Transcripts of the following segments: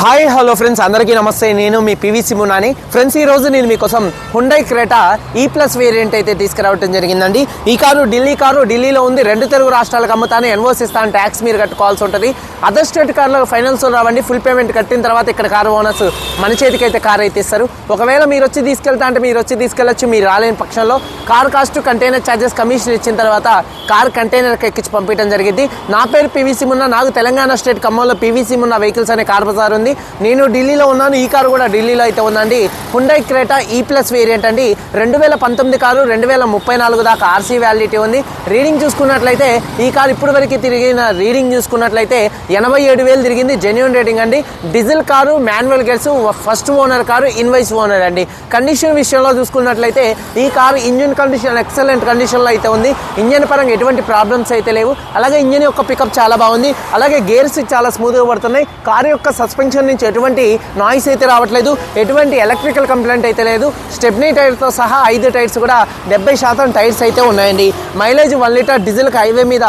Hi hello friends, అందరికీ నమస్తే. నేను మీ పివిసి మునాని. ఫ్రెండ్స్, ఈ రోజు నేను మీకోసం హుండై క్రెటా ఈ ప్లస్ వేరియంట్ అయితే తీసుకురావడం జరిగిందండి. ఈ కారు ఢిల్లీలో ఉంది. రెండు తెలుగు రాష్ట్రాలకు అమ్ముతాను, ఎన్ఓసి ఇస్తాను, ట్యాక్స్ మీరు కట్టుకోవాల్సి ఉంటుంది. అదర్ స్టేట్ కార్లో ఫైనాన్స్ రావండి. ఫుల్ పేమెంట్ కట్టిన తర్వాత ఇక్కడ కారు ఓనర్స్ మన చేతికి అయితే కారు అయితే ఇస్తారు. ఒకవేళ మీరు వచ్చి తీసుకెళ్తా అంటే మీరు వచ్చి తీసుకెళ్ళచ్చు. మీరు రాలేని పక్షంలో car cost, container charges, commission ఇచ్చిన తర్వాత కార్ కంటైనర్కి ఎక్కించి పంపించడం జరిగింది. నా పేరు పివిసి మున్నా. నాకు తెలంగాణ స్టేట్ ఖమ్మంలో పివిసి మున్నా వెహికల్స్ అనే కార్ బజార్ ఉంది. నేను ఢిల్లీలో ఉన్నాను. ఈ కారు కూడా ఢిల్లీలో అయితే ఉందండి. హుండై క్రెటా ఈ ప్లస్ వేరియంట్ అండి. 2019 కారు, 2034 దాకా ఆర్సీ వ్యాలిడిటీ ఉంది. రీడింగ్ చూసుకున్నట్లయితే ఈ కారు ఇప్పుడు వరకు తిరిగిన రీడింగ్ చూసుకున్నట్లయితే 87,000 తిరిగింది. జెన్యూన్ రేటింగ్ అండి. Diesel car, manual gears, first owner car, invoice owner అండి. కండిషన్ విషయంలో చూసుకున్నట్లయితే ఈ కారు ఇంజిన్ కండిషన్ ఎక్సలెంట్ కండిషన్లో అయితే ఉంది. ఇంజిన్ పరంగా ఎటువంటి ప్రాబ్లమ్స్ అయితే లేవు. అలాగే ఇంజిన్ యొక్క పికప్ చాలా బాగుంది. అలాగే గేర్స్ చాలా స్మూత్గా పడుతున్నాయి. కారు యొక్క సస్పెన్షన్ నుంచి ఎటువంటి నాయిస్ అయితే రావట్లేదు. ఎటువంటి ఎలక్ట్రికల్ కంప్లైంట్ అయితే లేదు. స్టెప్నీ టైర్తో సహా 5 టైర్స్ కూడా 70% టైర్స్ అయితే ఉన్నాయండి. మైలేజ్ 1 లీటర్ డీజిల్కి హైవే మీద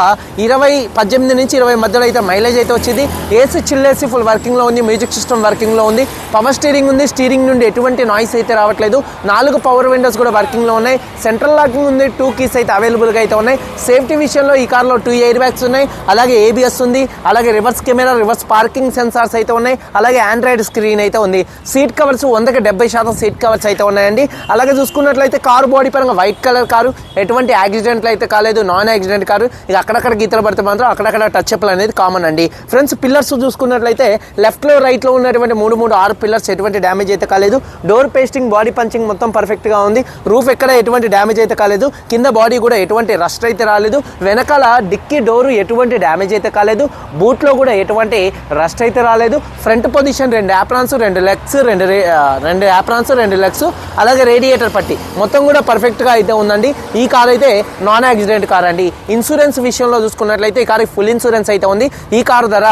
18 నుంచి 20 మధ్యలో అయితే మైలేజ్ అయితే వచ్చింది. ఏసీ చిల్లేసి ఫుల్ వర్కింగ్లో ఉంది. మ్యూజిక్ సిస్టమ్ వర్కింగ్లో ఉంది. పవర్ స్టీరింగ్ ఉంది. స్టీరింగ్ నుండి ఎటువంటి నాయిస్ అయితే రావట్లేదు. 4 పవర్ విండోస్ కూడా వర్కింగ్లో ఉన్నాయి. సెంట్రల్ లాకింగ్ ఉంది. 2 కీస్ అయితే అవైలబుల్గా అయితే ఉన్నాయి. సేఫ్టీ విషయంలో ఈ కార్లో 2 ఎయిర్ బ్యాగ్స్ ఉన్నాయి. అలాగే ఏబిఎస్ ఉంది. అలాగే reverse camera, reverse parking sensors అయితే ఉన్నాయి. అలాగే ఆండ్రాయిడ్ స్క్రీన్ అయితే ఉంది. సీట్ కవర్స్ 100కి 70% సీట్ కవర్స్ అయితే ఉన్నాయండి. అలాగే చూసుకున్నట్లయితే కారు బాడీ పరంగా వైట్ కలర్ కారు, ఎటువంటి యాక్సిడెంట్లు అయితే కాలేదు. Non accident car. ఇక అక్కడక్కడ గీతలు పడితే మాత్రం అక్కడక్కడ టచ్ అప్లు అనేది కామన్ అండి. ఫ్రెండ్స్, పిల్లర్స్ చూసుకున్నట్లయితే లెఫ్ట్లో రైట్లో ఉన్నటువంటి 6 పిల్లర్స్ ఎటువంటి డ్యామేజ్ అయితే కాలేదు. డోర్ పేస్టింగ్, బాడీ పంచింగ్ మొత్తం పర్ఫెక్ట్గా ఉంది. రూఫ్ ఎక్కడ ఎటువంటి డ్యామేజ్ అయితే కాలేదు. కింద బాడీ కూడా ఎటువంటి రస్ట్ అయితే రాలేదు. వెనకాల డిక్కీ డోరు ఎటువంటి డ్యామేజ్ అయితే కాలేదు. బూట్లో కూడా ఎటువంటి రస్ట్ అయితే రాలేదు. Front position 2 aprons, 2 legs, 2 aprons, 2 legs, అలాగే రేడియేటర్ పట్టి మొత్తం కూడా పర్ఫెక్ట్గా అయితే ఉందండి. ఈ కార్ అయితే నాన్ యాక్సిడెంట్ కార్ అండి. ఇన్సూరెన్స్ విషయంలో చూసుకున్నట్లయితే ఈ కారు ఫుల్ ఇన్సూరెన్స్ అయితే ఉంది. ఈ కారు ధర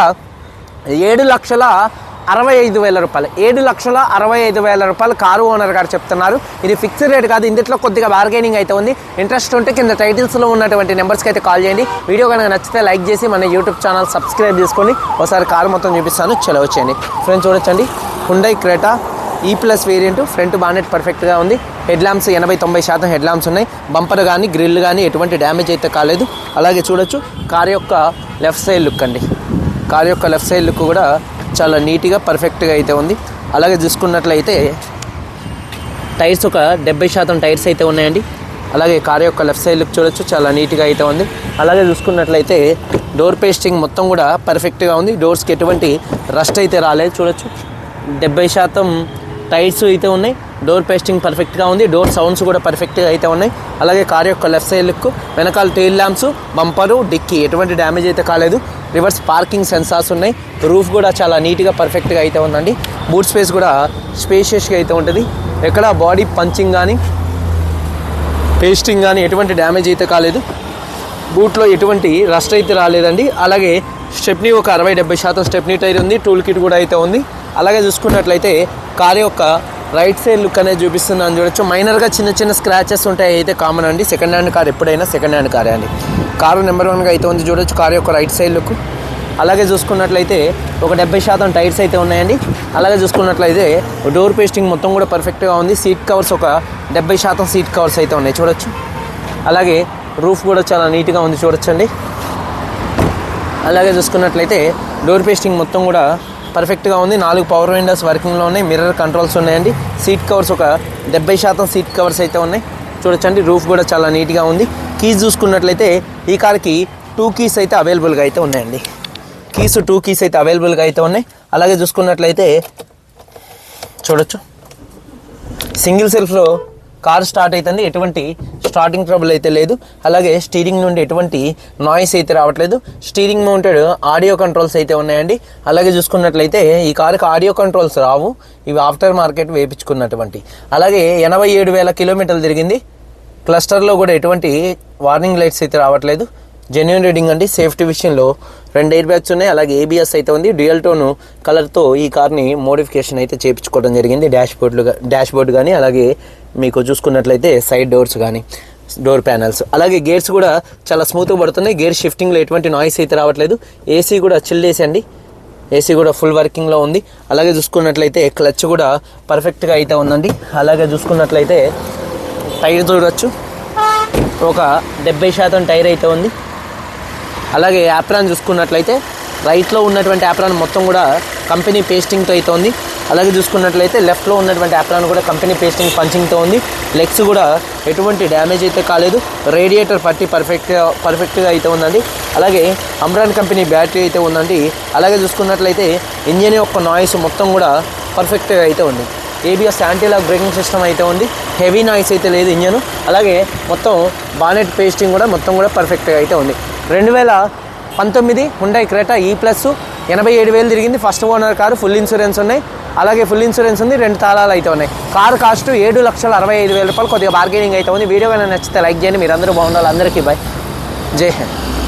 7,65,000 రూపాయలు. 7,65,000 రూపాయలు కారు ఓనర్ గారు చెప్తున్నారు. ఇది ఫిక్స్డ్ రేట్ కాదు. ఇందులో కొద్దిగా బార్గెనింగ్ అయితే ఉంది. ఇంట్రెస్ట్ ఉంటే కింద టైటిల్స్లో ఉన్నటువంటి నెంబర్స్కి అయితే కాల్ చేయండి. వీడియో కనుక నచ్చితే లైక్ చేసి మన యూట్యూబ్ ఛానల్ సబ్స్క్రైబ్ చేసుకొని ఒకసారి కారు మొత్తం చూపిస్తాను. చలో వచ్చేయండి. ఫ్రెండ్స్, చూడొచ్చండి. హుండై క్రెటా ఈ ప్లస్ వేరియంట్. ఫ్రంట్ బానెట్ పర్ఫెక్ట్గా ఉంది. హెడ్ ల్యాంప్స్ 80-90% హెడ్ ల్యాంప్స్ ఉన్నాయి. బంపర్ కానీ గ్రిల్ కానీ ఎటువంటి డ్యామేజ్ అయితే కాలేదు. అలాగే చూడొచ్చు కారు యొక్క లెఫ్ట్ సైడ్ లుక్ అండి. కారు యొక్క లెఫ్ట్ సైడ్ లుక్ కూడా చాలా నీట్గా పర్ఫెక్ట్గా అయితే ఉంది. అలాగే చూసుకున్నట్లయితే టైర్స్ ఒక 70% టైర్స్ అయితే ఉన్నాయండి. అలాగే కారు యొక్క లెఫ్ట్ సైడ్ లుక్ చూడొచ్చు, చాలా నీట్గా అయితే ఉంది. అలాగే చూసుకున్నట్లయితే డోర్ పేస్టింగ్ మొత్తం కూడా పర్ఫెక్ట్గా ఉంది. డోర్స్కి ఎటువంటి రస్ట్ అయితే రాలేదు. చూడొచ్చు 70% టైర్స్ అయితే ఉన్నాయి. డోర్ పేస్టింగ్ పర్ఫెక్ట్గా ఉంది. డోర్ సౌండ్స్ కూడా పర్ఫెక్ట్గా అయితే ఉన్నాయి. అలాగే కారు యొక్క లెఫ్ట్ సైడ్ లుక్, వెనకాల టెయిల్ ల్యాంప్స్, బంపరు, డిక్కీ ఎటువంటి డ్యామేజ్ అయితే కాలేదు. రివర్స్ పార్కింగ్ సెన్సార్స్ ఉన్నాయి. రూఫ్ కూడా చాలా నీట్గా పర్ఫెక్ట్గా అయితే ఉందండి. బూట్ స్పేస్ కూడా స్పేషియస్గా అయితే ఉంటుంది. ఎక్కడ బాడీ పంచింగ్ కానీ పేస్టింగ్ కానీ ఎటువంటి డ్యామేజ్ అయితే కాలేదు. బూట్లో ఎటువంటి రస్ట్ అయితే రాలేదండి. అలాగే స్టెప్నీ ఒక 60-70% స్టెప్నీ టైర్ ఉంది. టూల్ కిట్ కూడా అయితే ఉంది. అలాగే చూసుకున్నట్లయితే కారు యొక్క రైట్ సైడ్ లుక్ అనేది చూపిస్తున్నాను. చూడొచ్చు మైనర్గా చిన్న స్క్రాచెస్ ఉంటాయి, అయితే కామన్ అండి. సెకండ్ హ్యాండ్ కార్ ఎప్పుడైనా సెకండ్ హ్యాండ్ కారే అండి. కారు నెంబర్ 1గా అయితే ఉంది. చూడొచ్చు కారు యొక్క రైట్ సైడ్ లుక్. అలాగే చూసుకున్నట్లయితే ఒక 70% టైర్స్ అయితే ఉన్నాయండి. అలాగే చూసుకున్నట్లయితే డోర్ పేస్టింగ్ మొత్తం కూడా పర్ఫెక్ట్గా ఉంది. సీట్ కవర్స్ ఒక 70% సీట్ కవర్స్ అయితే ఉన్నాయి. చూడొచ్చు. అలాగే రూఫ్ కూడా చాలా నీట్గా ఉంది. చూడొచ్చండి. అలాగే చూసుకున్నట్లయితే డోర్ పేస్టింగ్ మొత్తం కూడా పర్ఫెక్ట్గా ఉంది. 4 పవర్ విండోస్ వర్కింగ్లో ఉన్నాయి. మిర్రర్ కంట్రోల్స్ ఉన్నాయండి. సీట్ కవర్స్ ఒక 70% సీట్ కవర్స్ అయితే ఉన్నాయి. చూడొచ్చండి. రూఫ్ కూడా చాలా నీట్గా ఉంది. కీస్ చూసుకున్నట్లయితే ఈ కార్కి 2 కీస్ అయితే అవైలబుల్గా అయితే ఉన్నాయండి. 2 కీస్ అయితే అవైలబుల్గా అయితే ఉన్నాయి. అలాగే చూసుకున్నట్లయితే చూడొచ్చు సింగిల్ సెల్ఫ్లో కార్ స్టార్ట్ అవుతుంది. ఎటువంటి స్టార్టింగ్ ట్రబుల్ అయితే లేదు. అలాగే స్టీరింగ్ నుండి ఎటువంటి నాయిస్ అయితే రావట్లేదు. స్టీరింగ్ మౌంటెడ్ ఆడియో కంట్రోల్స్ అయితే ఉన్నాయండి. అలాగే చూసుకున్నట్లయితే ఈ కారుకి ఆడియో కంట్రోల్స్ రావు. ఇవి ఆఫ్టర్ మార్కెట్ వేయించుకున్నటువంటి. అలాగే 87,000 కిలోమీటర్లు తిరిగింది. క్లస్టర్లో కూడా ఎటువంటి వార్నింగ్ లైట్స్ అయితే రావట్లేదు. జెన్యూన్ రీడింగ్ అండి. సేఫ్టీ విషయంలో 2 ఎయిర్ బ్యాగ్స్ ఉన్నాయి. అలాగే ఏబిఎస్ అయితే ఉంది. డ్యూయల్ టోన్ కలర్తో ఈ కార్ని మోడిఫికేషన్ అయితే చేయించుకోవడం జరిగింది. డాష్ బోర్డ్ కానీ అలాగే మీకు చూసుకున్నట్లయితే సైడ్ డోర్స్ కానీ డోర్ ప్యానల్స్, అలాగే గేర్స్ కూడా చాలా స్మూత్గా పడుతున్నాయి. గేర్ షిఫ్టింగ్లో ఎటువంటి నాయిస్ అయితే రావట్లేదు. ఏసీ కూడా చిల్ ఏసీ అండి. ఏసీ కూడా ఫుల్ వర్కింగ్లో ఉంది. అలాగే చూసుకున్నట్లయితే క్లచ్ కూడా పర్ఫెక్ట్గా అయితే ఉందండి. అలాగే చూసుకున్నట్లయితే టైర్ చూడవచ్చు, ఒక 70% టైర్ అయితే ఉంది. అలాగే యాప్రాన్ చూసుకున్నట్లయితే రైట్లో ఉన్నటువంటి యాప్రాన్ మొత్తం కూడా కంపెనీ పేస్టింగ్తో అయితే ఉంది. అలాగే చూసుకున్నట్లయితే లెఫ్ట్లో ఉన్నటువంటి యాప్రాన్ కూడా కంపెనీ పేస్టింగ్ పంచింగ్తో ఉంది. లెగ్స్ కూడా ఎటువంటి డ్యామేజ్ అయితే కాలేదు. రేడియేటర్ పట్టి పర్ఫెక్ట్గా అయితే ఉందండి. అలాగే అమ్రాన్ కంపెనీ బ్యాటరీ అయితే ఉందండి. అలాగే చూసుకున్నట్లయితే ఇంజిన్ యొక్క నాయిస్ మొత్తం కూడా పర్ఫెక్ట్గా అయితే ఉంది. ABS anti lock braking system అయితే ఉంది. హెవీ నాయిస్ అయితే లేదు ఇంజన్. అలాగే మొత్తం బానెట్ పేస్టింగ్ కూడా మొత్తం కూడా పర్ఫెక్ట్గా అయితే ఉంది. 2019 హుండై క్రెటా ఈ ప్లస్ 87,000 తిరిగింది. First owner car, full insurance ఉన్నాయి. అలాగే ఫుల్ ఇన్సూరెన్స్ ఉంది, 2 తాళాలు అయితే ఉన్నాయి. కారు కాస్ట్ 7,65,000 రూపాయలు. కొద్దిగా బార్గెనింగ్ అయితే ఉంది. వీడియో కనుక నచ్చితే లైక్ చేయండి. మీరందరూ బాగుండాలి. అందరికీ బాయ్, జై హింద్.